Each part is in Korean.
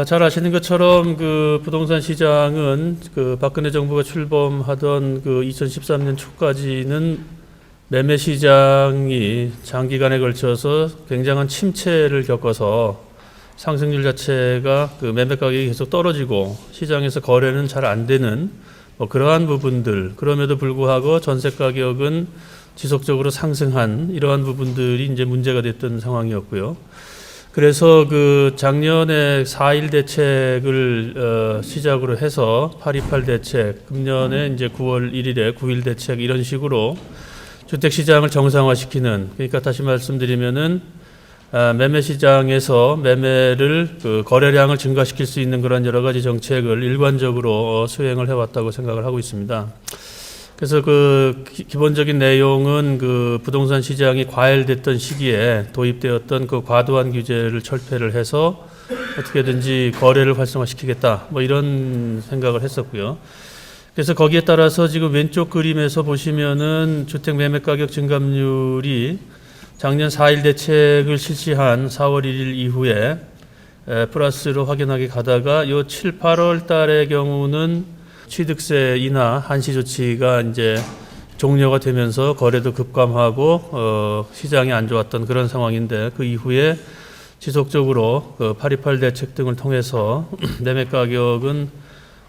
잘 아시는 것처럼 그 부동산 시장은 그 박근혜 정부가 출범하던 그 2013년 초까지는 매매 시장이 장기간에 걸쳐서 굉장한 침체를 겪어서 상승률 자체가 그 매매 가격이 계속 떨어지고 시장에서 거래는 잘 안 되는 그러한 부분들, 그럼에도 불구하고 전세 가격은 지속적으로 상승한 이러한 부분들이 이제 문제가 됐던 상황이었고요. 그래서 그 작년에 4.1 대책을 시작으로 해서 8.28 대책, 금년에 이제 9월 1일에 9.1 대책 이런 식으로 주택 시장을 정상화시키는, 그러니까 다시 말씀드리면은 매매 시장에서 매매를 그 거래량을 증가시킬 수 있는 그런 여러 가지 정책을 일관적으로 수행을 해왔다고 생각을 하고 있습니다. 그래서 그 기본적인 내용은 그 부동산 시장이 과열됐던 시기에 도입되었던 그 과도한 규제를 철폐를 해서 어떻게든지 거래를 활성화시키겠다, 뭐 이런 생각을 했었고요. 그래서 거기에 따라서 지금 왼쪽 그림에서 보시면은 주택 매매 가격 증감률이 작년 4.1 대책을 실시한 4월 1일 이후에 플러스로 확연하게 가다가 요 7, 8월 달의 경우는 취득세 인하 한시 조치가 이제 종료가 되면서 거래도 급감하고 시장이 안 좋았던 그런 상황인데, 그 이후에 지속적으로 그 8.28 대책 등을 통해서 매매 가격은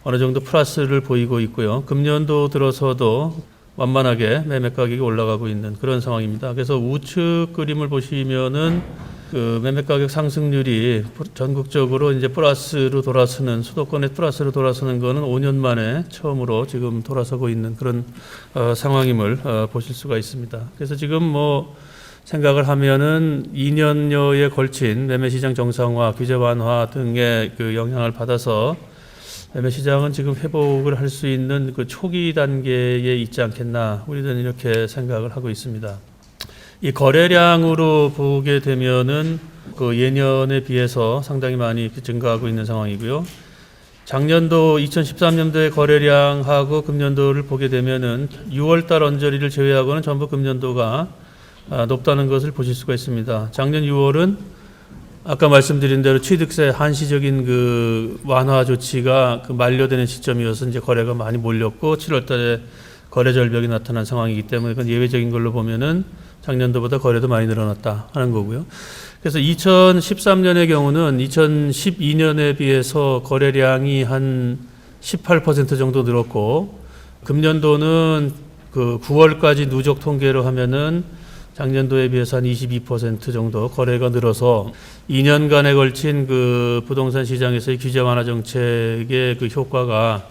어느 정도 플러스를 보이고 있고요. 금년도 들어서도 완만하게 매매 가격이 올라가고 있는 그런 상황입니다. 그래서 우측 그림을 보시면은 그 매매 가격 상승률이 전국적으로 이제 플러스로 돌아서는, 수도권에 플러스로 돌아서는 거는 5년 만에 처음으로 지금 돌아서고 있는 그런 상황임을 보실 수가 있습니다. 그래서 지금 뭐 생각을 하면은 2년여에 걸친 매매 시장 정상화, 규제 완화 등의 그 영향을 받아서 매매 시장은 지금 회복을 할 수 있는 그 초기 단계에 있지 않겠나, 우리는 이렇게 생각을 하고 있습니다. 이 거래량으로 보게 되면은 그 예년에 비해서 상당히 많이 증가하고 있는 상황이고요. 작년도 2013년도의 거래량하고 금년도를 보게 되면은 6월달 언저리를 제외하고는 전부 금년도가 높다는 것을 보실 수가 있습니다. 작년 6월은 아까 말씀드린 대로 취득세 한시적인 그 완화 조치가 그 만료되는 시점이어서 이제 거래가 많이 몰렸고 7월달에 거래 절벽이 나타난 상황이기 때문에 그건 예외적인 걸로 보면은 작년도보다 거래도 많이 늘어났다 하는 거고요. 그래서 2013년의 경우는 2012년에 비해서 거래량이 한 18% 정도 늘었고, 금년도는 그 9월까지 누적 통계로 하면은 작년도에 비해서 한 22% 정도 거래가 늘어서 2년간에 걸친 그 부동산 시장에서의 규제 완화 정책의 그 효과가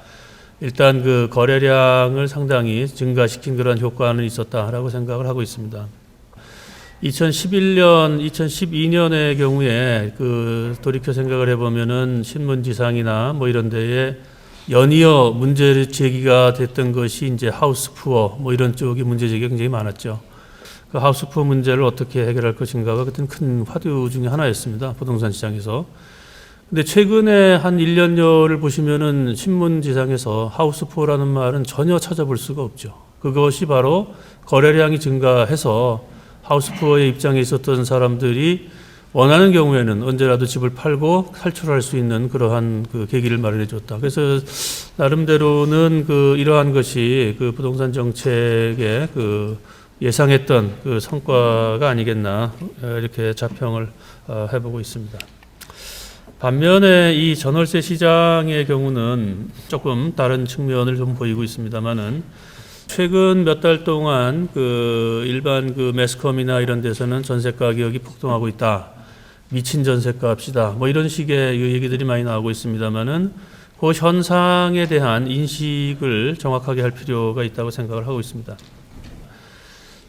일단 그 거래량을 상당히 증가시킨 그런 효과는 있었다라고 생각을 하고 있습니다. 2011년, 2012년의 경우에 그 돌이켜 생각을 해보면은 신문지상이나 뭐 이런 데에 연이어 문제 제기가 됐던 것이 이제 하우스 푸어 뭐 이런 쪽이 문제 제기가 굉장히 많았죠. 그 하우스 푸어 문제를 어떻게 해결할 것인가가 그때 큰 화두 중에 하나였습니다. 부동산 시장에서. 근데 최근에 한 1년여를 보시면은 신문지상에서 하우스 푸어라는 말은 전혀 찾아볼 수가 없죠. 그것이 바로 거래량이 증가해서 하우스 푸어의 입장에 있었던 사람들이 원하는 경우에는 언제라도 집을 팔고 탈출할 수 있는 그러한 그 계기를 마련해 줬다. 그래서 나름대로는 그 이러한 것이 그 부동산 정책의 그 예상했던 그 성과가 아니겠나, 이렇게 자평을 해보고 있습니다. 반면에 이 전월세 시장의 경우는 조금 다른 측면을 좀 보이고 있습니다만은, 최근 몇 달 동안 그 일반 그 매스컴이나 이런 데서는 전세 가격이 폭등하고 있다, 미친 전세값이다, 뭐 이런 식의 얘기들이 많이 나오고 있습니다만은, 그 현상에 대한 인식을 정확하게 할 필요가 있다고 생각을 하고 있습니다.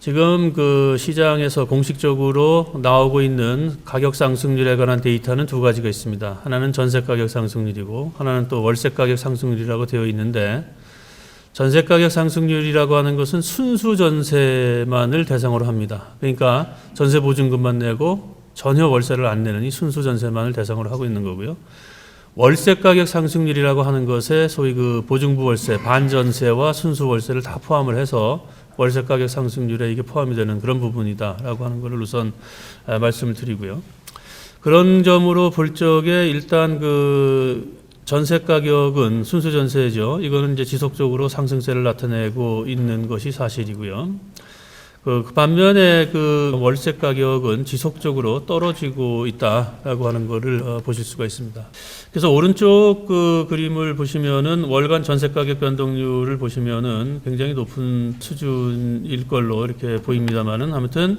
지금 그 시장에서 공식적으로 나오고 있는 가격 상승률에 관한 데이터는 두 가지가 있습니다. 하나는 전세 가격 상승률이고 하나는 또 월세 가격 상승률이라고 되어 있는데, 전세 가격 상승률이라고 하는 것은 순수 전세만을 대상으로 합니다. 그러니까 전세 보증금만 내고 전혀 월세를 안 내는 이 순수 전세만을 대상으로 하고 있는 거고요. 월세 가격 상승률이라고 하는 것에 소위 그 보증부 월세, 반전세와 순수 월세를 다 포함을 해서 월세 가격 상승률에 이게 포함이 되는 그런 부분이다라고 하는 것을 우선 말씀을 드리고요. 그런 점으로 볼 적에 일단 그 전세 가격은 순수 전세죠. 이거는 이제 지속적으로 상승세를 나타내고 있는 것이 사실이고요. 그 반면에 그 월세 가격은 지속적으로 떨어지고 있다라고 하는 것을 보실 수가 있습니다. 그래서 오른쪽 그 그림을 보시면은 월간 전세 가격 변동률을 보시면은 굉장히 높은 수준일 걸로 이렇게 보입니다만은 아무튼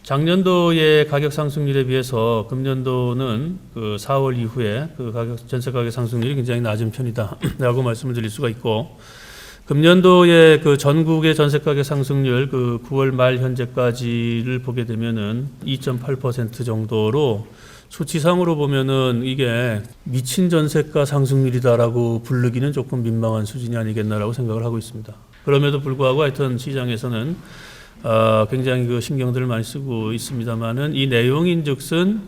작년도의 가격 상승률에 비해서 금년도는 그 4월 이후에 그 전세 가격 상승률이 굉장히 낮은 편이다라고 말씀을 드릴 수가 있고, 금년도의 그 전국의 전세 가격 상승률 그 9월 말 현재까지를 보게 되면은 2.8% 정도로 수치상으로 보면은 이게 미친 전세가 상승률이다라고 부르기는 조금 민망한 수준이 아니겠나라고 생각을 하고 있습니다. 그럼에도 불구하고 하여튼 시장에서는 굉장히 그 신경들을 많이 쓰고 있습니다만은 이 내용인즉슨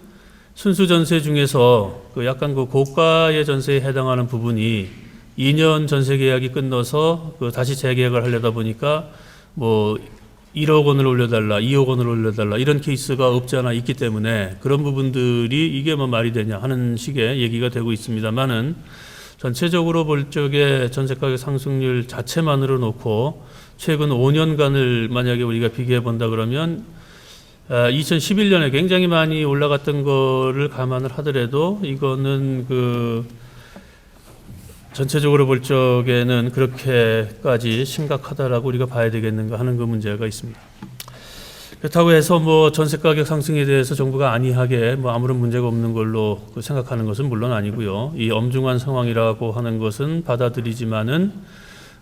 순수 전세 중에서 그 약간 그 고가의 전세에 해당하는 부분이 2년 전세 계약이 끝나서 그 다시 재계약을 하려다 보니까 뭐 1억 원을 올려달라, 2억 원을 올려달라 이런 케이스가 없지 않아 있기 때문에 그런 부분들이 이게 뭐 말이 되냐 하는 식의 얘기가 되고 있습니다만은 전체적으로 볼 적에 전세 가격 상승률 자체만으로 놓고 최근 5년간을 만약에 우리가 비교해 본다 그러면 2011년에 굉장히 많이 올라갔던 거를 감안을 하더라도 이거는 그 전체적으로 볼 적에는 그렇게까지 심각하다라고 우리가 봐야 되겠는가 하는 그 문제가 있습니다. 그렇다고 해서 뭐 전세 가격 상승에 대해서 정부가 안이하게 뭐 아무런 문제가 없는 걸로 생각하는 것은 물론 아니고요. 이 엄중한 상황이라고 하는 것은 받아들이지만은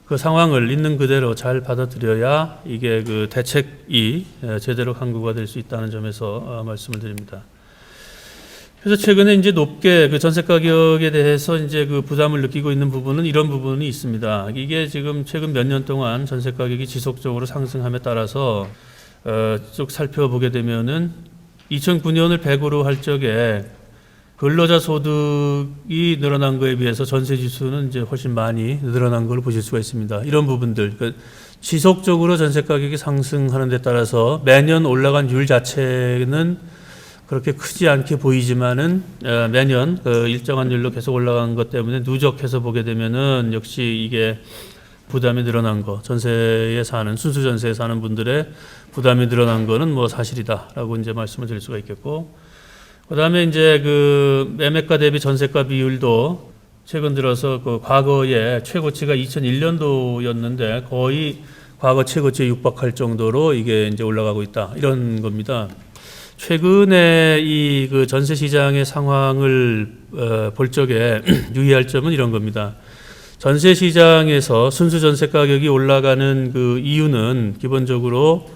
그 상황을 있는 그대로 잘 받아들여야 이게 그 대책이 제대로 강구가 될 수 있다는 점에서 말씀을 드립니다. 그래서 최근에 이제 높게 그 전세 가격에 대해서 이제 그 부담을 느끼고 있는 부분은 이런 부분이 있습니다. 이게 지금 최근 몇 년 동안 전세 가격이 지속적으로 상승함에 따라서 쭉 살펴보게 되면은 2009년을 100으로 할 적에 근로자 소득이 늘어난 거에 비해서 전세 지수는 이제 훨씬 많이 늘어난 걸 보실 수가 있습니다. 이런 부분들, 지속적으로 전세 가격이 상승하는 데 따라서 매년 올라간 율 자체는 그렇게 크지 않게 보이지만은 매년 그 일정한 율로 계속 올라간 것 때문에 누적해서 보게 되면은 역시 이게 부담이 늘어난 거, 전세에 사는 순수 전세에 사는 분들의 부담이 늘어난 거는 뭐 사실이다라고 이제 말씀을 드릴 수가 있겠고, 그다음에 이제 그 매매가 대비 전세가 비율도 최근 들어서 그 과거에 최고치가 2001년도였는데 거의 과거 최고치에 육박할 정도로 이게 이제 올라가고 있다 이런 겁니다. 최근에 이 그 전세 시장의 상황을 볼 적에 유의할 점은 이런 겁니다. 전세 시장에서 순수 전세 가격이 올라가는 그 이유는 기본적으로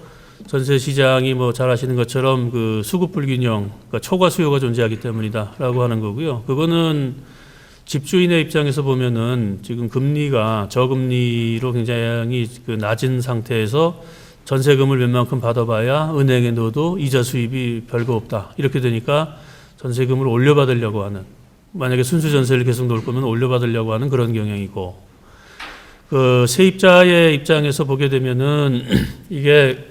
전세 시장이 뭐 잘 아시는 것처럼 그 수급 불균형, 그러니까 초과 수요가 존재하기 때문이다라고 하는 거고요. 그거는 집주인의 입장에서 보면은 지금 금리가 저금리로 굉장히 그 낮은 상태에서 전세금을 웬만큼 받아봐야 은행에 넣어도 이자 수입이 별거 없다. 이렇게 되니까 전세금을 올려받으려고 하는, 만약에 순수 전세를 계속 놓을 거면 올려받으려고 하는 그런 경향이고, 그 세입자의 입장에서 보게 되면은 이게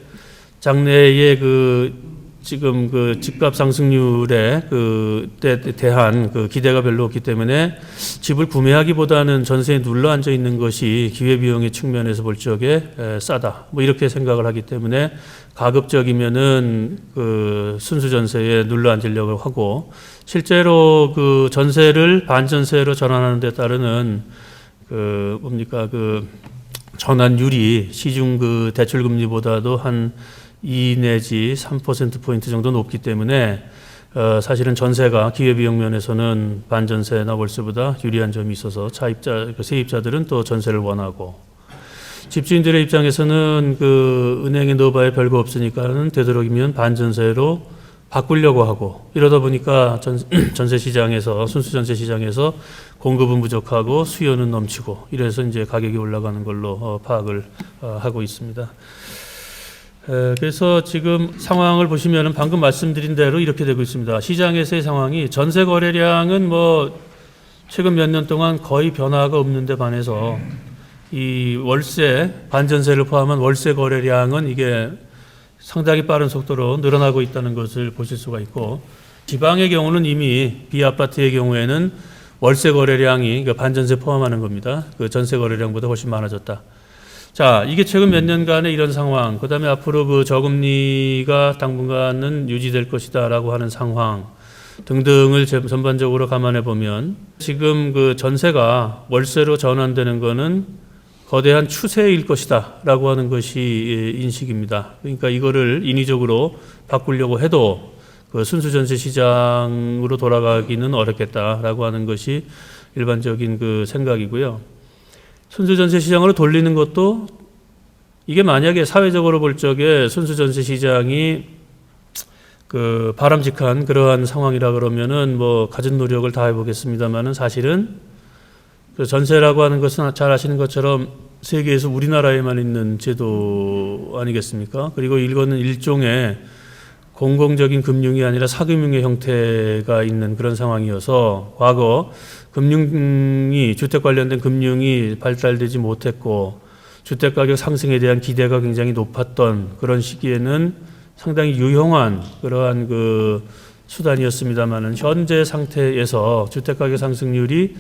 장래에 그 지금 그 집값 상승률에 그 대한 그 기대가 별로 없기 때문에 집을 구매하기보다는 전세에 눌러 앉아 있는 것이 기회비용의 측면에서 볼 적에 싸다. 뭐 이렇게 생각을 하기 때문에 가급적이면은 그 순수 전세에 눌러 앉으려고 하고, 실제로 그 전세를 반전세로 전환하는 데 따르는 그 뭡니까 그 전환율이 시중 그 대출 금리보다도 한 2 내지 3%포인트 정도 높기 때문에 사실은 전세가 기회비용 면에서는 반전세나 월세보다 유리한 점이 있어서 세입자들은 또 전세를 원하고, 집주인들의 입장에서는 그 은행에 넣어봐야 별거 없으니까는 되도록이면 반전세로 바꾸려고 하고, 이러다 보니까 전세 시장에서 순수 전세 시장에서 공급은 부족하고 수요는 넘치고, 이래서 이제 가격이 올라가는 걸로 파악을 하고 있습니다. 그래서 지금 상황을 보시면은 방금 말씀드린 대로 이렇게 되고 있습니다. 시장에서의 상황이 전세 거래량은 뭐 최근 몇 년 동안 거의 변화가 없는데 반해서 이 월세, 반전세를 포함한 월세 거래량은 이게 상당히 빠른 속도로 늘어나고 있다는 것을 보실 수가 있고, 지방의 경우는 이미 B아파트의 경우에는 월세 거래량이 반전세 포함하는 겁니다. 그 전세 거래량보다 훨씬 많아졌다. 자, 이게 최근 몇 년간의 이런 상황, 그 다음에 앞으로 그 저금리가 당분간은 유지될 것이다라고 하는 상황 등등을 전반적으로 감안해 보면 지금 그 전세가 월세로 전환되는 거는 거대한 추세일 것이다라고 하는 것이 인식입니다. 그러니까 이거를 인위적으로 바꾸려고 해도 그 순수 전세 시장으로 돌아가기는 어렵겠다라고 하는 것이 일반적인 그 생각이고요. 순수 전세 시장으로 돌리는 것도 이게 만약에 사회적으로 볼 적에 순수 전세 시장이 그 바람직한 그러한 상황이라 그러면은 뭐 가진 노력을 다 해보겠습니다만은 사실은 그 전세라고 하는 것은 잘 아시는 것처럼 세계에서 우리나라에만 있는 제도 아니겠습니까? 그리고 이거는 일종의 공공적인 금융이 아니라 사금융의 형태가 있는 그런 상황이어서 과거 금융이 주택 관련된 금융이 발달되지 못했고 주택가격 상승에 대한 기대가 굉장히 높았던 그런 시기에는 상당히 유용한 그러한 그 수단이었습니다만은 현재 상태에서 주택가격 상승률이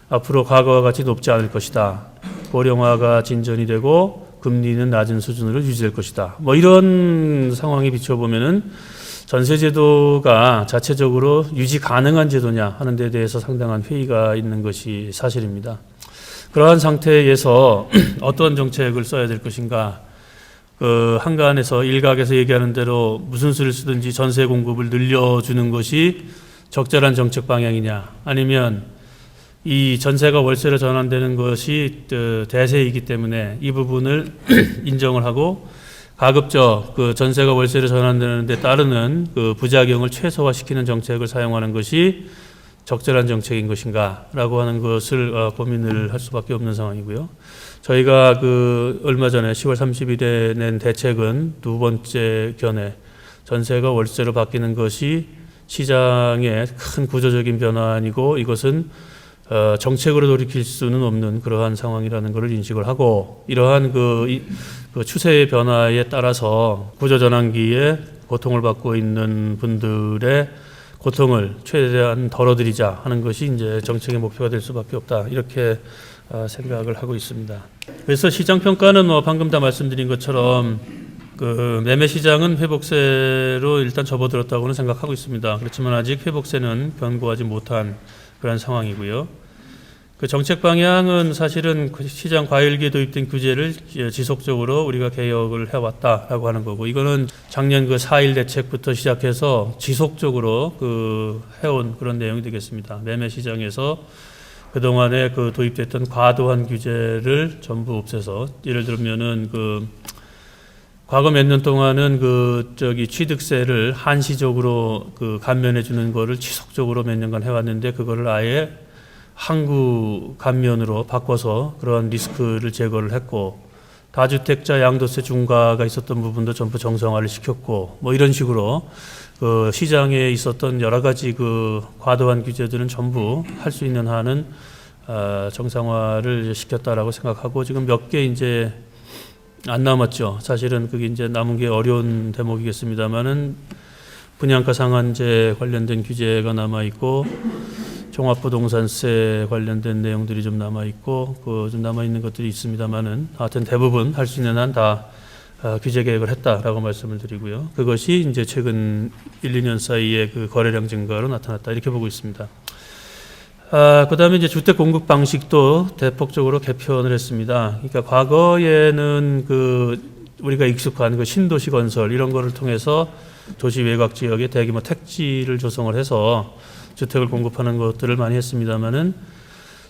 앞으로 과거와 같이 높지 않을 것이다. 고령화가 진전이 되고 금리는 낮은 수준으로 유지될 것이다. 뭐 이런 상황에 비춰보면은 전세제도가 자체적으로 유지 가능한 제도냐 하는 데 대해서 상당한 회의가 있는 것이 사실입니다. 그러한 상태에서 어떤 정책을 써야 될 것인가? 그 한간에서 일각에서 얘기하는 대로 무슨 수를 쓰든지 전세 공급을 늘려주는 것이 적절한 정책 방향이냐? 아니면 이 전세가 월세로 전환되는 것이 대세이기 때문에 이 부분을 인정을 하고 가급적 그 전세가 월세로 전환되는 데 따르는 그 부작용을 최소화시키는 정책을 사용하는 것이 적절한 정책인 것인가라고 하는 것을 고민을 할 수밖에 없는 상황이고요. 저희가 그 얼마 전에 10월 30일에 낸 대책은 두 번째 견해 전세가 월세로 바뀌는 것이 시장의 큰 구조적인 변화이고 이것은 정책으로 돌이킬 수는 없는 그러한 상황이라는 것을 인식을 하고 이러한 그 추세의 변화에 따라서 구조전환기에 고통을 받고 있는 분들의 고통을 최대한 덜어드리자 하는 것이 이제 정책의 목표가 될 수밖에 없다 이렇게 생각을 하고 있습니다. 그래서 시장 평가는 뭐 방금 다 말씀드린 것처럼 그 매매 시장은 회복세로 일단 접어들었다고는 생각하고 있습니다. 그렇지만 아직 회복세는 견고하지 못한 그런 상황이고요. 그 정책 방향은 사실은 그 시장 과열기에 도입된 규제를 지속적으로 우리가 개혁을 해왔다라고 하는 거고 이거는 작년 그 4.1 대책부터 시작해서 지속적으로 그 해온 그런 내용이 되겠습니다. 매매 시장에서 그동안에 그 도입됐던 과도한 규제를 전부 없애서 예를 들면은 그 과거 몇 년 동안은 그 취득세를 한시적으로 그 감면해 주는 거를 지속적으로 몇 년간 해왔는데 그거를 아예 항구 감면으로 바꿔서 그런 리스크를 제거를 했고 다주택자 양도세 중과가 있었던 부분도 전부 정상화를 시켰고 뭐 이런 식으로 그 시장에 있었던 여러 가지 그 과도한 규제들은 전부 할 수 있는 한은 정상화를 시켰다라고 생각하고 지금 몇 개 이제 안 남았죠. 사실은 그게 이제 남은 게 어려운 대목이겠습니다만은 분양가 상한제 관련된 규제가 남아 있고 종합부동산세 관련된 내용들이 좀 남아 있고 그 좀 남아 있는 것들이 있습니다만은 하여튼 대부분 할 수 있는 한 다 규제 개혁을 했다라고 말씀을 드리고요. 그것이 이제 최근 1, 2년 사이에 그 거래량 증가로 나타났다 이렇게 보고 있습니다. 그다음에 이제 주택 공급 방식도 대폭적으로 개편을 했습니다. 그러니까 과거에는 그 우리가 익숙한 그 신도시 건설 이런 거를 통해서 도시 외곽 지역에 대규모 택지를 조성을 해서 주택을 공급하는 것들을 많이 했습니다만은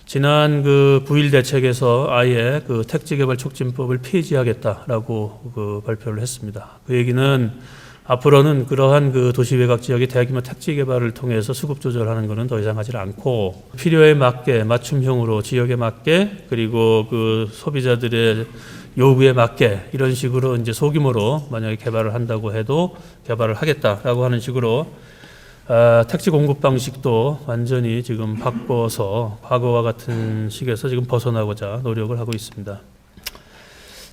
지난 그 9.1 대책에서 아예 그 택지개발촉진법을 폐지하겠다라고 그 발표를 했습니다. 그 얘기는 앞으로는 그러한 그 도시 외곽 지역의 대규모 택지 개발을 통해서 수급 조절하는 것은 더 이상 하지 않고 필요에 맞게 맞춤형으로 지역에 맞게 그리고 그 소비자들의 요구에 맞게 이런 식으로 이제 소규모로 만약에 개발을 한다고 해도 개발을 하겠다라고 하는 식으로 택지 공급 방식도 완전히 지금 바꿔서 과거와 같은 식에서 지금 벗어나고자 노력을 하고 있습니다.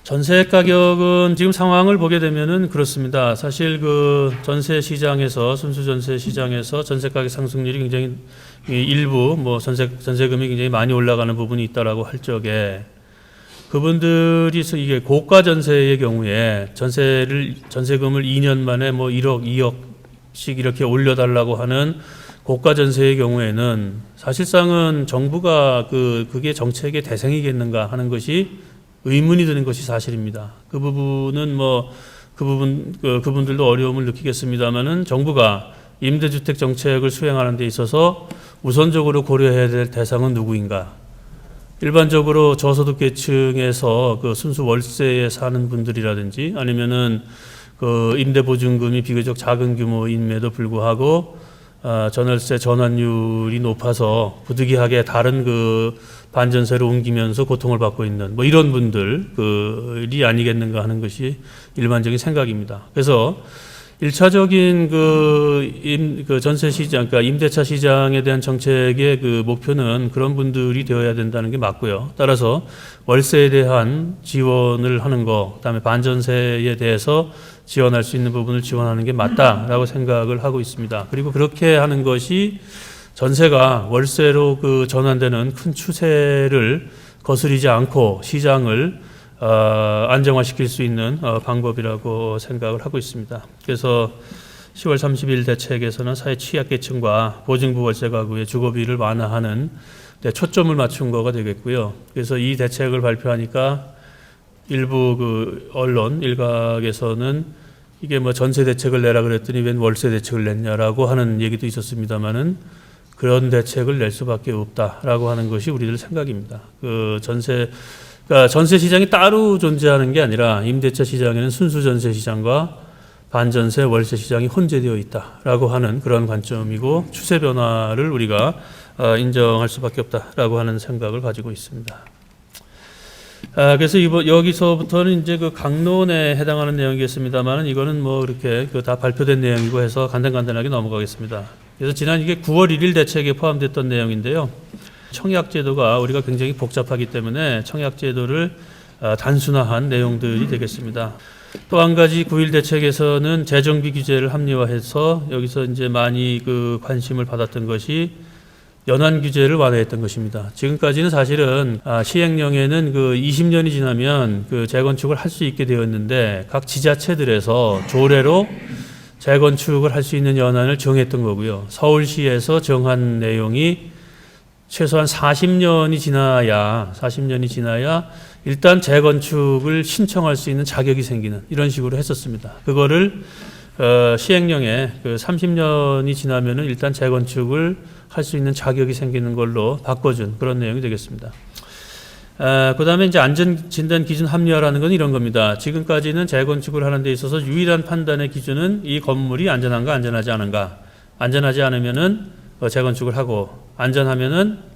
전세 가격은 지금 상황을 보게 되면은 그렇습니다. 사실 그 전세 시장에서 순수 전세 시장에서 전세 가격 상승률이 굉장히 일부 뭐 전세금이 굉장히 많이 올라가는 부분이 있다라고 할 적에 그분들이 이게 고가 전세의 경우에 전세금을 2년 만에 뭐 1억, 2억씩 이렇게 올려달라고 하는 고가 전세의 경우에는 사실상은 정부가 그게 정책의 대상이겠는가 하는 것이 의문이 드는 것이 사실입니다. 그 부분은 뭐 그분들도 어려움을 느끼겠습니다만은 정부가 임대주택 정책을 수행하는 데 있어서 우선적으로 고려해야 될 대상은 누구인가? 일반적으로 저소득 계층에서 그 순수 월세에 사는 분들이라든지 아니면은 그 임대보증금이 비교적 작은 규모임에도 불구하고 전월세 전환율이 높아서 부득이하게 다른 그 반전세로 옮기면서 고통을 받고 있는 뭐 이런 분들이 아니겠는가 하는 것이 일반적인 생각입니다. 그래서 1차적인 그 전세 시장, 그러니까 임대차 시장에 대한 정책의 그 목표는 그런 분들이 되어야 된다는 게 맞고요. 따라서 월세에 대한 지원을 하는 거, 그다음에 반전세에 대해서 지원할 수 있는 부분을 지원하는 게 맞다라고 생각을 하고 있습니다. 그리고 그렇게 하는 것이 전세가 월세로 그 전환되는 큰 추세를 거스리지 않고 시장을 안정화시킬 수 있는 방법이라고 생각을 하고 있습니다. 그래서 10월 30일 대책에서는 사회 취약계층과 보증부 월세 가구의 주거비를 완화하는 데 초점을 맞춘 거가 되겠고요. 그래서 이 대책을 발표하니까 일부 그 언론 일각에서는 이게 뭐 전세 대책을 내라 그랬더니 웬 월세 대책을 냈냐라고 하는 얘기도 있었습니다만은 그런 대책을 낼 수밖에 없다라고 하는 것이 우리들 생각입니다. 그러니까 전세 시장이 따로 존재하는 게 아니라 임대차 시장에는 순수 전세 시장과 반전세 월세 시장이 혼재되어 있다라고 하는 그런 관점이고 추세 변화를 우리가 인정할 수밖에 없다라고 하는 생각을 가지고 있습니다. 그래서 여기서부터는 이제 그 강론에 해당하는 내용이겠습니다만은 이거는 뭐 이렇게 다 발표된 내용이고 해서 간단하게 넘어가겠습니다. 그래서 지난 이게 9월 1일 대책에 포함됐던 내용인데요. 청약제도가 우리가 굉장히 복잡하기 때문에 청약제도를 단순화한 내용들이 되겠습니다. 또 한 가지 9일 대책에서는 재정비 규제를 합리화해서 여기서 이제 많이 그 관심을 받았던 것이 연한 규제를 완화했던 것입니다. 지금까지는 사실은 시행령에는 그 20년이 지나면 그 재건축을 할 수 있게 되었는데 각 지자체들에서 조례로 재건축을 할 수 있는 연한을 정했던 거고요. 서울시에서 정한 내용이 최소한 40년이 지나야 일단 재건축을 신청할 수 있는 자격이 생기는 이런 식으로 했었습니다. 그거를 시행령에 그 30년이 지나면은 일단 재건축을 할 수 있는 자격이 생기는 걸로 바꿔준 그런 내용이 되겠습니다. 그다음에 이제 안전진단 기준 합리화라는 건 이런 겁니다. 지금까지는 재건축을 하는 데 있어서 유일한 판단의 기준은 이 건물이 안전한가 안전하지 않은가. 안전하지 않으면은 재건축을 하고 안전하면은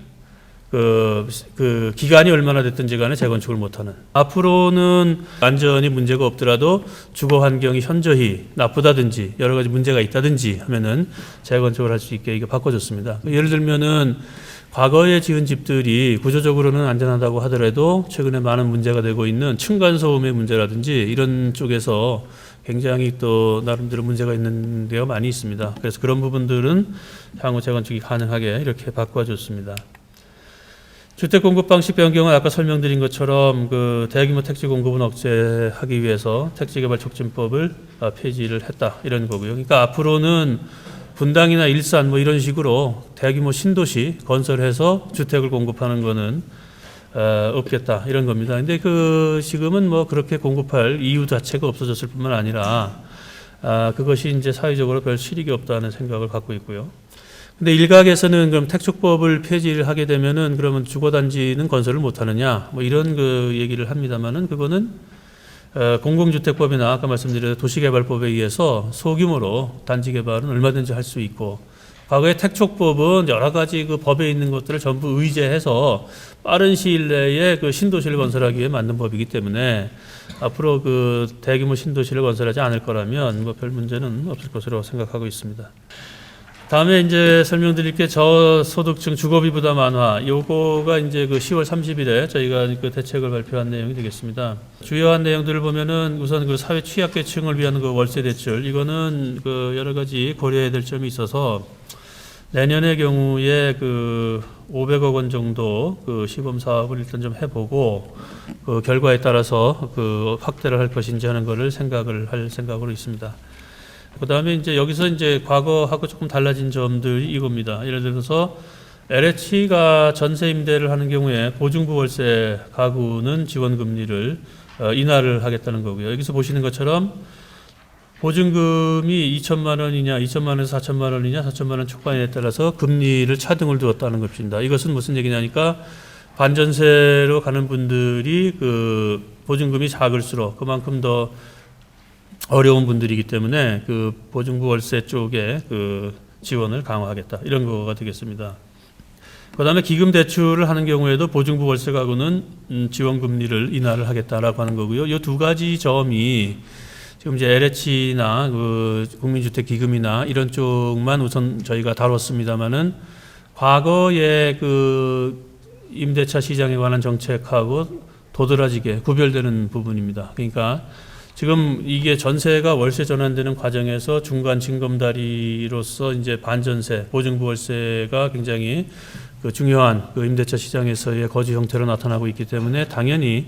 그 기간이 얼마나 됐든지 간에 재건축을 못하는. 앞으로는 안전이 문제가 없더라도 주거 환경이 현저히 나쁘다든지 여러 가지 문제가 있다든지 하면은 재건축을 할 수 있게 이게 바꿔줬습니다. 예를 들면은 과거에 지은 집들이 구조적으로는 안전하다고 하더라도 최근에 많은 문제가 되고 있는 층간소음의 문제라든지 이런 쪽에서 굉장히 또 나름대로 문제가 있는 데가 많이 있습니다. 그래서 그런 부분들은 향후 재건축이 가능하게 이렇게 바꿔줬습니다. 주택 공급 방식 변경은 아까 설명드린 것처럼 그 대규모 택지 공급은 억제하기 위해서 택지개발 촉진법을 폐지를 했다 이런 거고요. 그러니까 앞으로는 분당이나 일산 뭐 이런 식으로 대규모 신도시 건설해서 주택을 공급하는 거는 없겠다 이런 겁니다. 근데 지금은 뭐 그렇게 공급할 이유 자체가 없어졌을 뿐만 아니라 그것이 이제 사회적으로 별 실익이 없다는 생각을 갖고 있고요. 근데 일각에서는 그럼 택축법을 폐지를 하게 되면은 그러면 주거단지는 건설을 못 하느냐 뭐 이런 그 얘기를 합니다만은 그거는 공공주택법이나 아까 말씀드린 도시개발법에 의해서 소규모로 단지 개발은 얼마든지 할 수 있고 과거의 택축법은 여러 가지 그 법에 있는 것들을 전부 의제해서 빠른 시일 내에 그 신도시를 건설하기 위해 만든 법이기 때문에 앞으로 그 대규모 신도시를 건설하지 않을 거라면 뭐 별 문제는 없을 것으로 생각하고 있습니다. 다음에 이제 설명드릴 게 저소득층 주거비 부담 완화. 요거가 이제 그 10월 30일에 저희가 그 대책을 발표한 내용이 되겠습니다. 주요한 내용들을 보면은 우선 그 사회 취약계층을 위한 그 월세 대출. 이거는 그 여러 가지 고려해야 될 점이 있어서 내년의 경우에 그 500억 원 정도 그 시범 사업을 일단 좀 해보고 그 결과에 따라서 그 확대를 할 것인지 하는 거를 할 생각으로 있습니다. 그 다음에 이제 여기서 이제 과거하고 조금 달라진 점들이 이겁니다. 예를 들어서 LH가 전세 임대를 하는 경우에 보증부 월세 가구는 지원 금리를 인하를 하겠다는 거고요. 여기서 보시는 것처럼 보증금이 2천만 원이냐, 2천만 원에서 4천만 원이냐, 4천만 원 초과에 따라서 금리를 차등을 두었다는 것입니다. 이것은 무슨 얘기냐니까 반전세로 가는 분들이 그 보증금이 작을수록 그만큼 더 어려운 분들이기 때문에 그 보증부 월세 쪽에 그 지원을 강화하겠다 이런 거가 되겠습니다. 그다음에 기금 대출을 하는 경우에도 보증부 월세 가구는 지원 금리를 인하를 하겠다라고 하는 거고요. 이 두 가지 점이 지금 이제 LH나 그 국민주택 기금이나 이런 쪽만 우선 저희가 다뤘습니다만은 과거에 그 임대차 시장에 관한 정책하고 도드라지게 구별되는 부분입니다. 그러니까 지금 이게 전세가 월세 전환되는 과정에서 중간 징검다리로서 이제 반전세, 보증부 월세가 굉장히 그 중요한 그 임대차 시장에서의 거주 형태로 나타나고 있기 때문에 당연히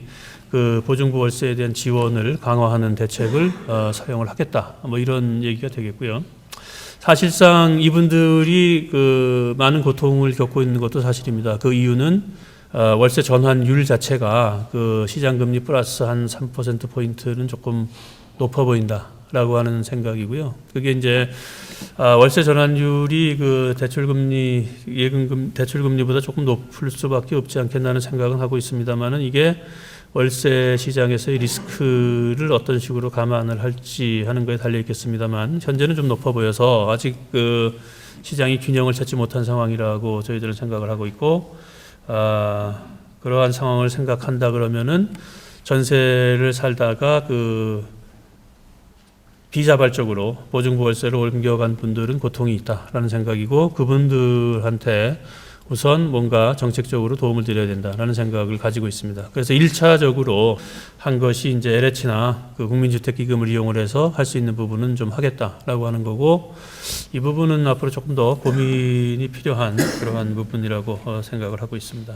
그 보증부 월세에 대한 지원을 강화하는 대책을 사용을 하겠다. 뭐 이런 얘기가 되겠고요. 사실상 이분들이 그 많은 고통을 겪고 있는 것도 사실입니다. 그 이유는 월세 전환율 자체가 그 시장금리 플러스 한 3%포인트는 조금 높아 보인다라고 하는 생각이고요. 그게 이제 월세 전환율이 그 대출금리, 대출금리보다 조금 높을 수밖에 없지 않겠나는 생각은 하고 있습니다만은 이게 월세 시장에서의 리스크를 어떤 식으로 감안을 할지 하는 거에 달려 있겠습니다만 현재는 좀 높아 보여서 아직 그 시장이 균형을 찾지 못한 상황이라고 저희들은 생각을 하고 있고 그러한 상황을 생각한다 그러면은 전세를 살다가 그 비자발적으로 보증부 월세로 옮겨간 분들은 고통이 있다라는 생각이고 그분들한테 우선 뭔가 정책적으로 도움을 드려야 된다라는 생각을 가지고 있습니다. 그래서 1차적으로 한 것이 이제 LH나 그 국민주택기금을 이용을 해서 할 수 있는 부분은 좀 하겠다라고 하는 거고 이 부분은 앞으로 조금 더 고민이 필요한 그러한 부분이라고 생각을 하고 있습니다.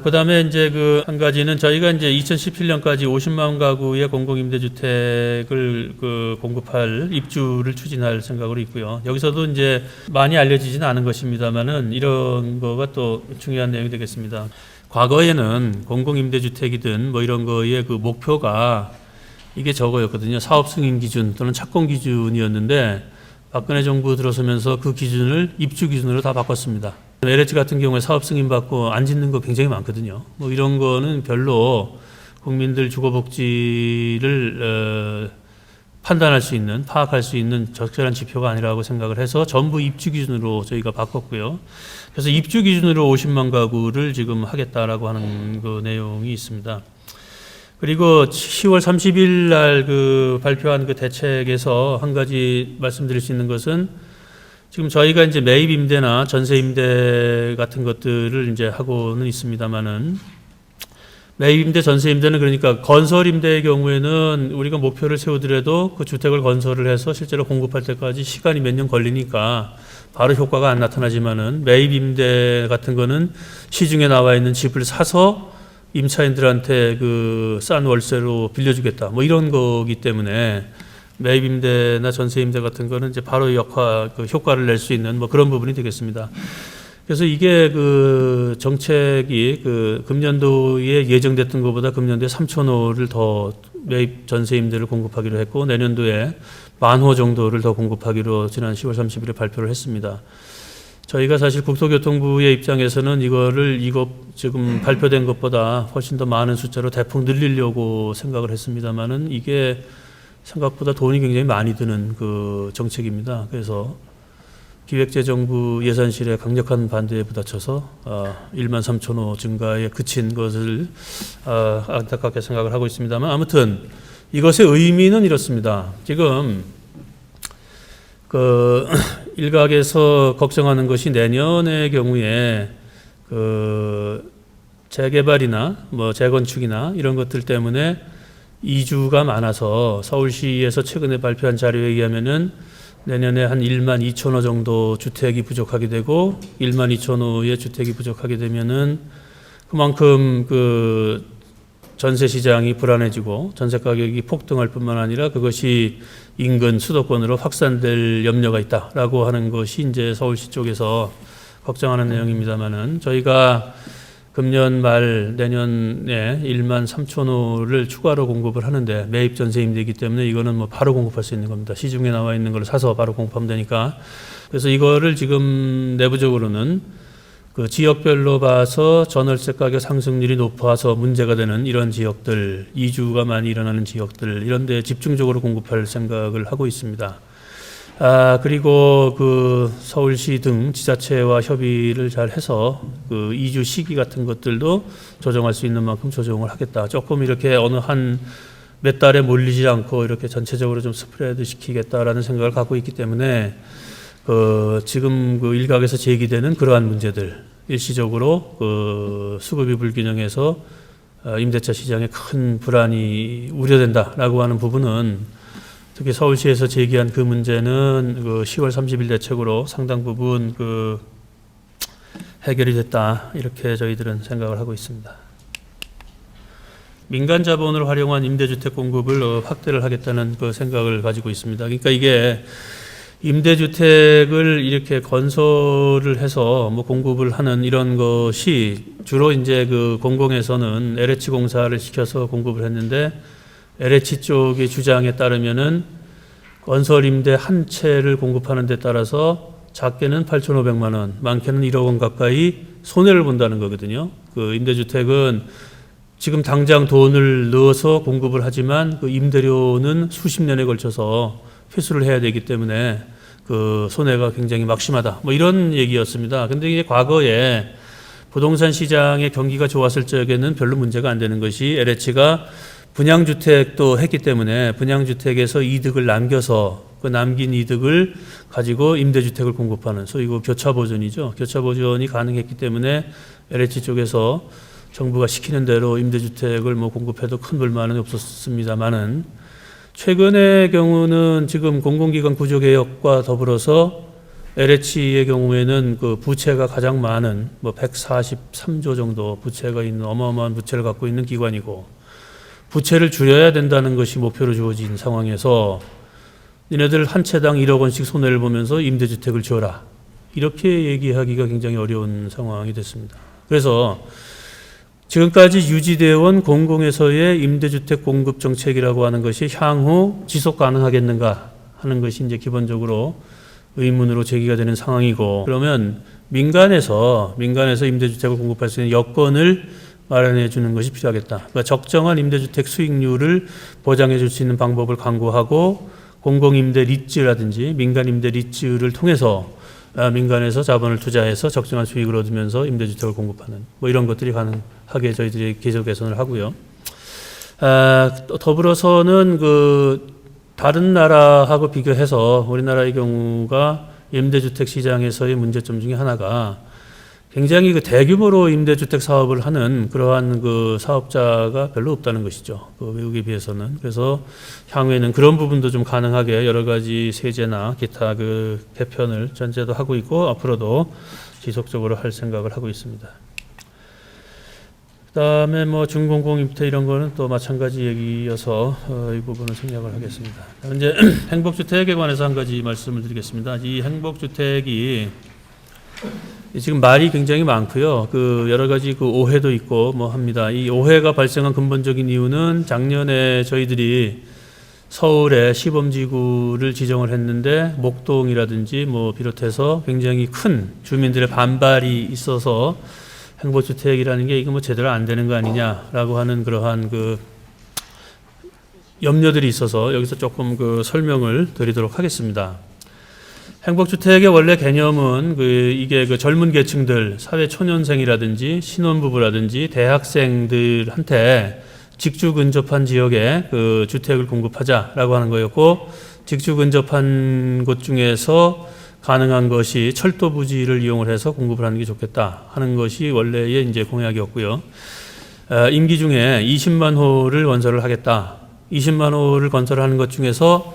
그 다음에 이제 그 한 가지는 저희가 이제 2017년까지 50만 가구의 공공임대주택을 그 공급할 입주를 추진할 생각으로 있고요. 여기서도 이제 많이 알려지지는 않은 것입니다만은 이런 거가 또 중요한 내용이 되겠습니다. 과거에는 공공임대주택이든 뭐 이런 거의 그 목표가 이게 저거였거든요. 사업 승인 기준 또는 착공 기준이었는데 박근혜 정부 들어서면서 그 기준을 입주 기준으로 다 바꿨습니다. LH 같은 경우에 사업 승인 받고 안 짓는 거 굉장히 많거든요. 뭐 이런 거는 별로 국민들 주거복지를 판단할 수 있는, 파악할 수 있는 적절한 지표가 아니라고 생각을 해서 전부 입주 기준으로 저희가 바꿨고요. 그래서 입주 기준으로 50만 가구를 지금 하겠다라고 하는 그 내용이 있습니다. 그리고 10월 30일 날 그 발표한 그 대책에서 한 가지 말씀드릴 수 있는 것은 지금 저희가 이제 매입 임대나 전세 임대 같은 것들을 이제 하고는 있습니다만은 매입 임대, 전세 임대는 그러니까 건설 임대의 경우에는 우리가 목표를 세우더라도 그 주택을 건설을 해서 실제로 공급할 때까지 시간이 몇 년 걸리니까 바로 효과가 안 나타나지만은 매입 임대 같은 거는 시중에 나와 있는 집을 사서 임차인들한테 그 싼 월세로 빌려주겠다. 뭐 이런 거기 때문에 매입 임대나 전세 임대 같은 거는 이제 바로 그 효과를 낼 수 있는 뭐 그런 부분이 되겠습니다. 그래서 이게 그 정책이 그 금년도에 예정됐던 것보다 금년도에 3,000호를 더 매입 전세 임대를 공급하기로 했고 내년도에 10,000호 정도를 더 공급하기로 지난 10월 30일에 발표를 했습니다. 저희가 사실 국토교통부의 입장에서는 이거 지금 발표된 것보다 훨씬 더 많은 숫자로 대폭 늘리려고 생각을 했습니다만은 이게 생각보다 돈이 굉장히 많이 드는 그 정책입니다. 그래서 기획재정부 예산실의 강력한 반대에 부딪혀서 13,000호 증가에 그친 것을 안타깝게 생각을 하고 있습니다만 아무튼 이것의 의미는 이렇습니다. 지금 그 일각에서 걱정하는 것이 내년의 경우에 그 재개발이나 뭐 재건축이나 이런 것들 때문에 이주가 많아서 서울시에서 최근에 발표한 자료에 의하면은 내년에 한 1만 2천 호 정도 주택이 부족하게 되고 1만 2천 호의 주택이 부족하게 되면은 그만큼 그 전세 시장이 불안해지고 전세 가격이 폭등할 뿐만 아니라 그것이 인근 수도권으로 확산될 염려가 있다라고 하는 것이 이제 서울시 쪽에서 걱정하는 내용입니다만은 저희가 금년 말 내년에 1만 3천 호를 추가로 공급을 하는데 매입 전세 임대이기 때문에 이거는 뭐 바로 공급할 수 있는 겁니다. 시중에 나와 있는 걸 사서 바로 공급하면 되니까. 그래서 이거를 지금 내부적으로는 그 지역별로 봐서 전월세 가격 상승률이 높아서 문제가 되는 이런 지역들, 이주가 많이 일어나는 지역들 이런 데 집중적으로 공급할 생각을 하고 있습니다. 그리고 그 서울시 등 지자체와 협의를 잘 해서 그 이주 시기 같은 것들도 조정할 수 있는 만큼 조정을 하겠다. 조금 이렇게 어느 한 몇 달에 몰리지 않고 이렇게 전체적으로 좀 스프레드 시키겠다라는 생각을 갖고 있기 때문에 그 지금 그 일각에서 제기되는 그러한 문제들 일시적으로 그 수급이 불균형해서 임대차 시장에 큰 불안이 우려된다라고 하는 부분은 특히 서울시에서 제기한 그 문제는 그 10월 30일 대책으로 상당 부분 그 해결이 됐다 이렇게 저희들은 생각을 하고 있습니다. 민간 자본을 활용한 임대주택 공급을 확대를 하겠다는 그 생각을 가지고 있습니다. 그러니까 이게 임대주택을 이렇게 건설을 해서 뭐 공급을 하는 이런 것이 주로 이제 그 공공에서는 LH 공사를 시켜서 공급을 했는데 LH 쪽의 주장에 따르면은 건설 임대 한 채를 공급하는 데 따라서 작게는 8,500만 원, 많게는 1억 원 가까이 손해를 본다는 거거든요. 그 임대주택은 지금 당장 돈을 넣어서 공급을 하지만 그 임대료는 수십 년에 걸쳐서 회수를 해야 되기 때문에 그 손해가 굉장히 막심하다. 뭐 이런 얘기였습니다. 근데 이게 과거에 부동산 시장의 경기가 좋았을 적에는 별로 문제가 안 되는 것이 LH가 분양주택도 했기 때문에 분양주택에서 이득을 남겨서 그 남긴 이득을 가지고 임대주택을 공급하는 소위 그 교차보존이죠. 교차보존이 가능했기 때문에 LH 쪽에서 정부가 시키는 대로 임대주택을 뭐 공급해도 큰 불만은 없었습니다만은 최근의 경우는 지금 공공기관 구조개혁과 더불어서 LH의 경우에는 그 부채가 가장 많은 뭐 143조 정도 부채가 있는 어마어마한 부채를 갖고 있는 기관이고 부채를 줄여야 된다는 것이 목표로 주어진 상황에서 니네들 한 채당 1억 원씩 손해를 보면서 임대주택을 지어라 이렇게 얘기하기가 굉장히 어려운 상황이 됐습니다. 그래서 지금까지 유지되어 온 공공에서의 임대주택 공급 정책이라고 하는 것이 향후 지속 가능하겠는가 하는 것이 이제 기본적으로 의문으로 제기가 되는 상황이고 그러면 민간에서 임대주택을 공급할 수 있는 여건을 마련해 주는 것이 필요하겠다. 그러니까 적정한 임대주택 수익률을 보장해 줄 수 있는 방법을 강구하고 공공임대 리츠라든지 민간임대 리츠를 통해서 민간에서 자본을 투자해서 적정한 수익을 얻으면서 임대주택을 공급하는 뭐 이런 것들이 가능하게 저희들이 기조 개선을 하고요. 더불어서는 그 다른 나라하고 비교해서 우리나라의 경우가 임대주택 시장에서의 문제점 중에 하나가 굉장히 그 대규모로 임대주택 사업을 하는 그러한 그 사업자가 별로 없다는 것이죠. 그 외국에 비해서는. 그래서 향후에는 그런 부분도 좀 가능하게 여러 가지 세제나 기타 그 개편을 전제도 하고 있고 앞으로도 지속적으로 할 생각을 하고 있습니다. 그다음에 뭐 중공공 임대 이런 거는 또 마찬가지 얘기여서 이 부분은 생략을 하겠습니다. 이제 행복주택에 관해서 한 가지 말씀을 드리겠습니다. 이 행복주택이 지금 말이 굉장히 많고요. 그 여러 가지 그 오해도 있고 뭐 합니다. 이 오해가 발생한 근본적인 이유는 작년에 저희들이 서울에 시범지구를 지정을 했는데 목동이라든지 뭐 비롯해서 굉장히 큰 주민들의 반발이 있어서 행복주택이라는 게 이거 뭐 제대로 안 되는 거 아니냐라고 하는 그러한 그 염려들이 있어서 여기서 조금 그 설명을 드리도록 하겠습니다. 행복주택의 원래 개념은 이게 그 젊은 계층들, 사회 초년생이라든지 신혼부부라든지 대학생들한테 직주 근접한 지역에 그 주택을 공급하자라고 하는 거였고 직주 근접한 곳 중에서 가능한 것이 철도 부지를 이용을 해서 공급을 하는 게 좋겠다 하는 것이 원래의 이제 공약이었고요. 임기 중에 20만 호를 건설을 하겠다. 20만 호를 건설하는 것 중에서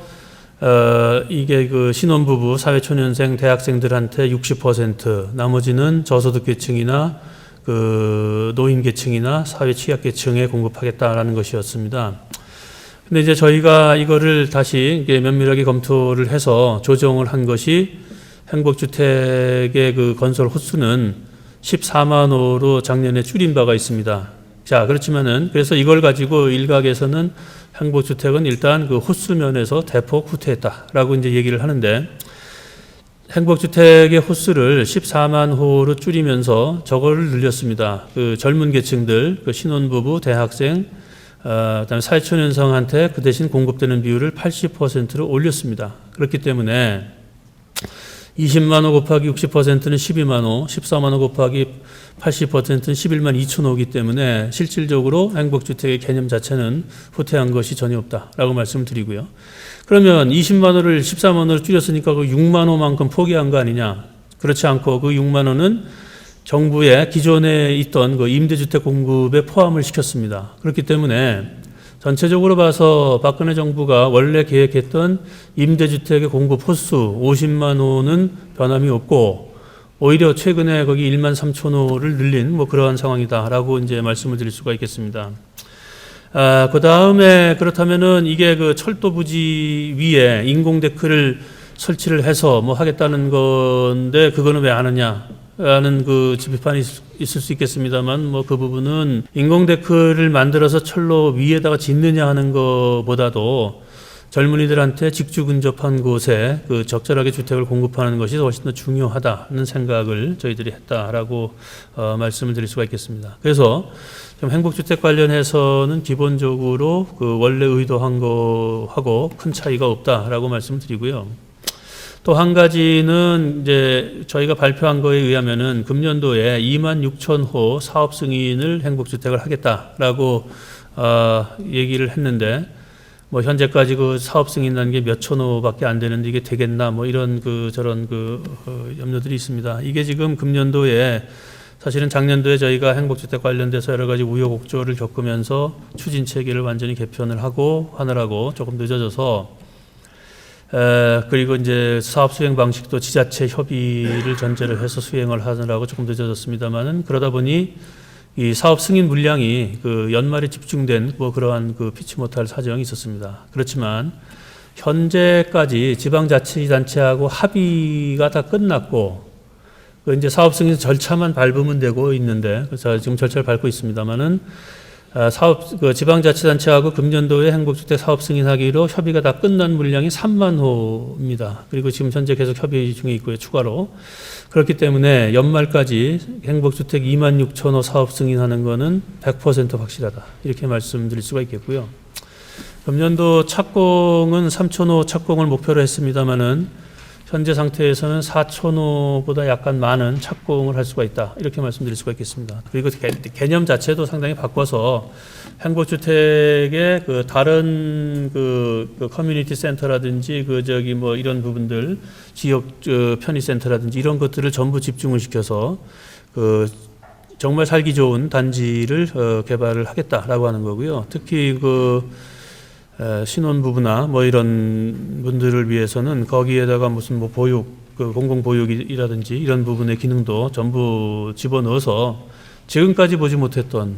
이게 그 신혼부부, 사회초년생, 대학생들한테 60%, 나머지는 저소득계층이나 그 노인계층이나 사회취약계층에 공급하겠다라는 것이었습니다. 근데 이제 저희가 이거를 다시 면밀하게 검토를 해서 조정을 한 것이 행복주택의 그 건설 호수는 14만 호로 작년에 줄인 바가 있습니다. 자, 그렇지만은 그래서 이걸 가지고 일각에서는 행복주택은 일단 그 호수면에서 대폭 후퇴했다라고 이제 얘기를 하는데, 행복주택의 호수를 14만 호로 줄이면서 저거를 늘렸습니다. 그 젊은 계층들, 그 신혼부부, 대학생, 그다음에 사회초년생한테 그 대신 공급되는 비율을 80%로 올렸습니다. 그렇기 때문에 20만 호 곱하기 60%는 12만 호, 14만 호 곱하기 80%는 11만 2천 호이기 때문에 실질적으로 행복주택의 개념 자체는 후퇴한 것이 전혀 없다라고 말씀을 드리고요. 그러면 20만 호를 14만 호로 줄였으니까 그 6만 호만큼 포기한 거 아니냐? 그렇지 않고 그 6만 호는 정부의 기존에 있던 그 임대주택 공급에 포함을 시켰습니다. 그렇기 때문에 전체적으로 봐서 박근혜 정부가 원래 계획했던 임대주택의 공급 호수 50만 호는 변함이 없고, 오히려 최근에 거기 1만 3천 호를 늘린 뭐 그러한 상황이다라고 이제 말씀을 드릴 수가 있겠습니다. 그 다음에 그렇다면은 이게 그 철도 부지 위에 인공 데크를 설치를 해서 뭐 하겠다는 건데 그거는 왜 안 하냐? 라는 그 비판이 있을 수 있겠습니다만, 뭐 그 부분은 인공 데크를 만들어서 철로 위에다가 짓느냐 하는 것보다도 젊은이들한테 직주 근접한 곳에 그 적절하게 주택을 공급하는 것이 훨씬 더 중요하다는 생각을 저희들이 했다라고 말씀을 드릴 수가 있겠습니다. 그래서 좀 행복주택 관련해서는 기본적으로 그 원래 의도한 거하고 큰 차이가 없다라고 말씀을 드리고요. 또 한 가지는 이제 저희가 발표한 거에 의하면은 금년도에 2만 6천 호 사업 승인을 행복주택을 하겠다라고 얘기를 했는데, 뭐 현재까지 그 사업 승인한 게 몇천 호밖에 안 되는데 이게 되겠나 뭐 이런 그 저런 그 염려들이 있습니다. 이게 지금 금년도에 사실은 작년도에 저희가 행복주택 관련돼서 여러 가지 우여곡절을 겪으면서 추진 체계를 완전히 개편을 하고 하느라고 조금 늦어져서, 그리고 이제 사업 수행 방식도 지자체 협의를 전제로 해서 수행을 하느라고 조금 늦어졌습니다만은, 그러다 보니 이 사업 승인 물량이 그 연말에 집중된 뭐 그러한 그 피치 못할 사정이 있었습니다. 그렇지만 현재까지 지방자치단체하고 합의가 다 끝났고, 그 이제 사업 승인 절차만 밟으면 되고 있는데, 그래서 지금 절차를 밟고 있습니다만은, 그 지방자치단체하고 금년도에 행복주택 사업 승인하기로 협의가 다 끝난 물량이 3만 호입니다. 그리고 지금 현재 계속 협의 중에 있고요, 추가로. 그렇기 때문에 연말까지 행복주택 2만 6천 호 사업 승인하는 거는 100% 확실하다, 이렇게 말씀드릴 수가 있겠고요. 금년도 착공은 3천 호 착공을 목표로 했습니다마는 현재 상태에서는 4천 호보다 약간 많은 착공을 할 수가 있다, 이렇게 말씀드릴 수가 있겠습니다. 그리고 개념 자체도 상당히 바꿔서 행복주택의 그 다른 그 커뮤니티 센터라든지 그 저기 뭐 이런 부분들, 지역 편의센터라든지 이런 것들을 전부 집중을 시켜서 그 정말 살기 좋은 단지를 개발을 하겠다라고 하는 거고요. 특히 그 신혼부부나 뭐 이런 분들을 위해서는 거기에다가 무슨 뭐 보육, 그 공공보육이라든지 이런 부분의 기능도 전부 집어넣어서 지금까지 보지 못했던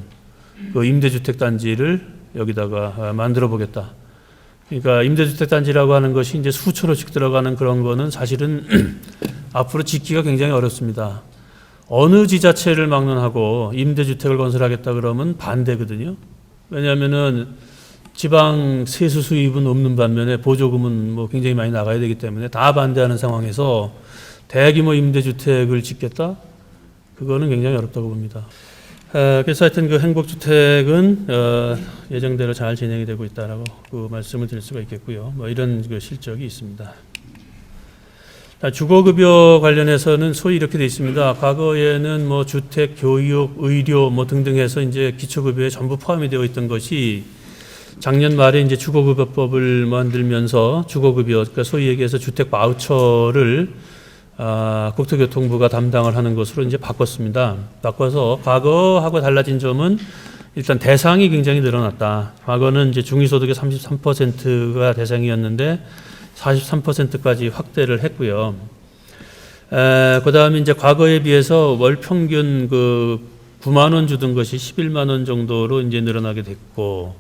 그 임대주택 단지를 여기다가 만들어 보겠다. 그러니까 임대주택 단지라고 하는 것이 이제 수천 호씩 들어가는 그런 거는 사실은 앞으로 짓기가 굉장히 어렵습니다. 어느 지자체를 막론하고 임대주택을 건설하겠다 그러면 반대거든요. 왜냐하면은 지방 세수 수입은 없는 반면에 보조금은 뭐 굉장히 많이 나가야 되기 때문에 다 반대하는 상황에서 대규모 임대주택을 짓겠다? 그거는 굉장히 어렵다고 봅니다. 그래서 하여튼 그 행복주택은 예정대로 잘 진행이 되고 있다라고 그 말씀을 드릴 수가 있겠고요. 뭐 이런 그 실적이 있습니다. 주거급여 관련해서는 소위 이렇게 돼 있습니다. 과거에는 뭐 주택, 교육, 의료 뭐 등등 해서 이제 기초급여에 전부 포함이 되어 있던 것이 작년 말에 이제 주거급여법을 만들면서 주거급여, 그러니까 소위 얘기해서 주택 바우처를 국토교통부가 담당을 하는 것으로 이제 바꿨습니다. 바꿔서 과거하고 달라진 점은 일단 대상이 굉장히 늘어났다. 과거는 이제 중위소득의 33%가 대상이었는데 43%까지 확대를 했고요. 그 다음에 이제 과거에 비해서 월 평균 9만 원 주던 것이 11만 원 정도로 이제 늘어나게 됐고,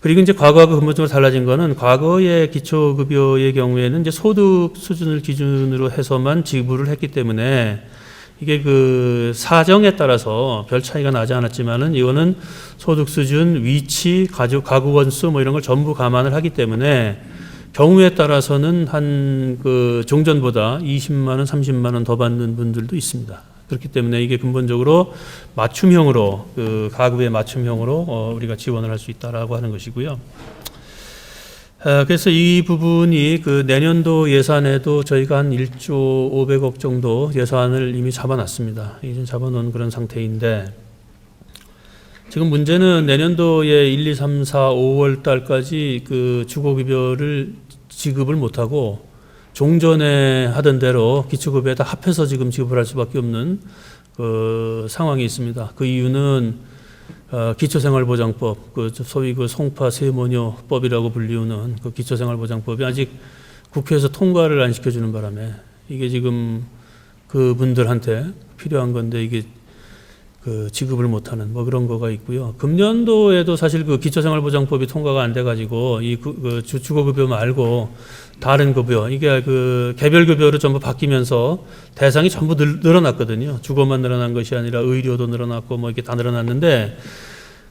그리고 이제 과거하고 근본적으로 달라진 거는 과거의 기초급여의 경우에는 이제 소득 수준을 기준으로 해서만 지불을 했기 때문에 이게 사정에 따라서 별 차이가 나지 않았지만은 이거는 소득 수준, 위치, 가구 원수 뭐 이런 걸 전부 감안을 하기 때문에 경우에 따라서는 종전보다 20만 원, 30만 원 더 받는 분들도 있습니다. 그렇기 때문에 이게 근본적으로 맞춤형으로 가급의 맞춤형으로 우리가 지원을 할 수 있다라고 하는 것이고요. 그래서 이 부분이 내년도 예산에도 저희가 한 1조 500억 정도 예산을 이미 잡아놨습니다. 이제 잡아놓은 그런 상태인데, 지금 문제는 내년도에 1, 2, 3, 4, 5월 달까지 주거급여를 지급을 못하고 종전에 하던 대로 기초급여에다 합해서 지금 지급할 수밖에 없는 상황이 있습니다. 그 이유는 기초생활보장법, 소위 송파 세모녀법이라고 불리우는 기초생활보장법이 아직 국회에서 통과를 안 시켜주는 바람에 이게 지금 그분들한테 필요한 건데 이게 지급을 못하는 뭐 그런 거가 있고요. 금년도에도 사실 기초생활보장법이 통과가 안 돼가지고 주거급여 말고 다른 급여, 이게 개별급여로 전부 바뀌면서 대상이 전부 늘어났거든요. 주거만 늘어난 것이 아니라 의료도 늘어났고 뭐 이게 다 늘어났는데,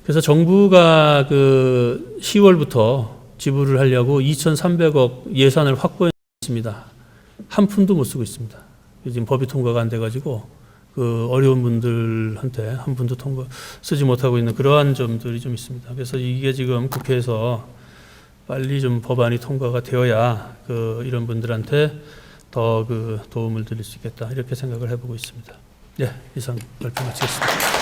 그래서 정부가 10월부터 지불을 하려고 2,300억 예산을 확보했습니다. 한 푼도 못 쓰고 있습니다. 지금 법이 통과가 안 돼가지고 어려운 분들한테 한 푼도 쓰지 못하고 있는 그러한 점들이 좀 있습니다. 그래서 이게 지금 국회에서 빨리 좀 법안이 통과가 되어야 이런 분들한테 더 도움을 드릴 수 있겠다, 이렇게 생각을 해보고 있습니다. 네, 이상 발표 마치겠습니다.